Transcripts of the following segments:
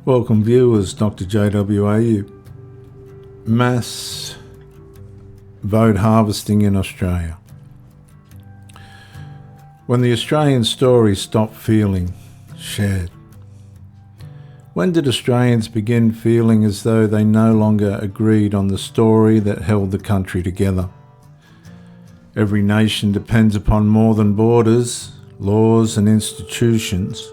Welcome viewers, Dr. J.W. Ayoub. Mass vote harvesting in Australia. When the Australian story stopped feeling shared. When did Australians begin feeling as though they no longer agreed on the story that held the country together? Every nation depends upon more than borders, laws and institutions.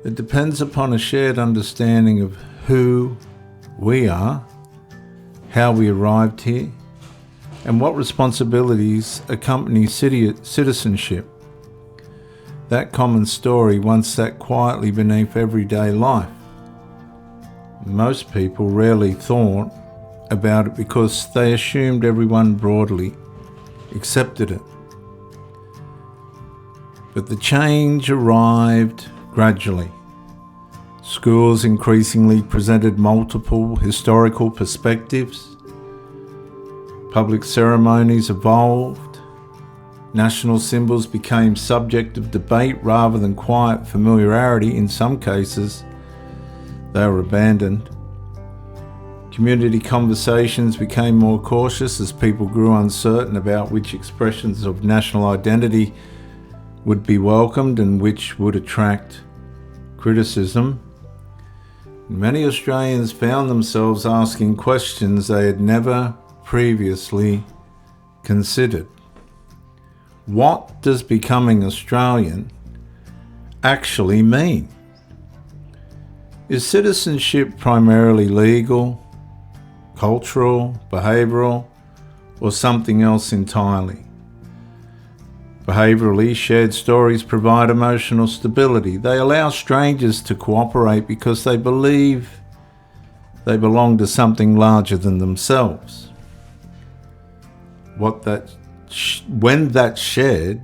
It depends upon a shared understanding of who we are, how we arrived here, and what responsibilities accompany citizenship. That common story once sat quietly beneath everyday life. Most people rarely thought about it because they assumed everyone broadly accepted it. But the change arrived gradually. Schools increasingly presented multiple historical perspectives. Public ceremonies evolved. National symbols became subject of debate rather than quiet familiarity. In some cases, they were abandoned. Community conversations became more cautious as people grew uncertain about which expressions of national identity would be welcomed and which would attract criticism. Many Australians found themselves asking questions they had never previously considered. What does becoming Australian actually mean? Is citizenship primarily legal, cultural, behavioural, or something else entirely? Behaviourally, shared stories provide emotional stability. They allow strangers to cooperate because they believe they belong to something larger than themselves. When that shared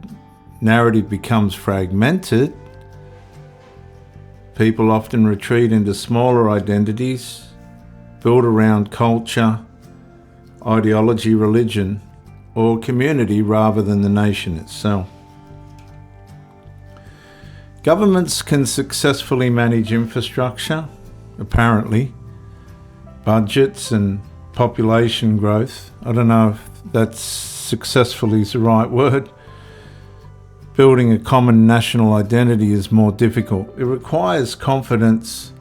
narrative becomes fragmented, people often retreat into smaller identities built around culture, ideology, religion, or community rather than the nation itself. Governments can successfully manage infrastructure, apparently, budgets and population growth. I don't know if that's successfully is the right word. Building a common national identity is more difficult. It requires confidence,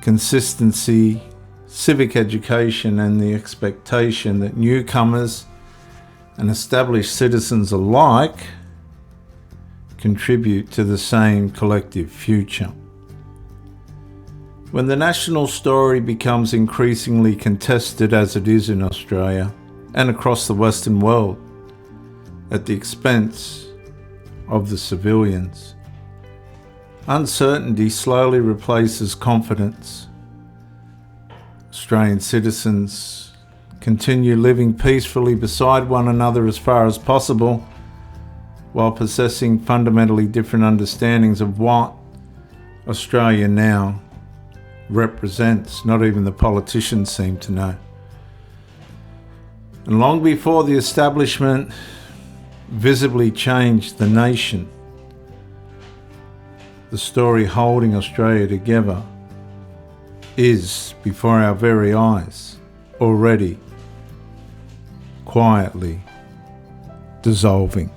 consistency, civic education, and the expectation that newcomers and established citizens alike contribute to the same collective future. When the national story becomes increasingly contested, as it is in Australia and across the Western world, at the expense of the civilians, uncertainty slowly replaces confidence. Australian citizens continue living peacefully beside one another as far as possible, while possessing fundamentally different understandings of what Australia now represents. Not even the politicians seem to know. And long before the establishment visibly changed the nation, the story holding Australia together is, before our very eyes, already quietly dissolving.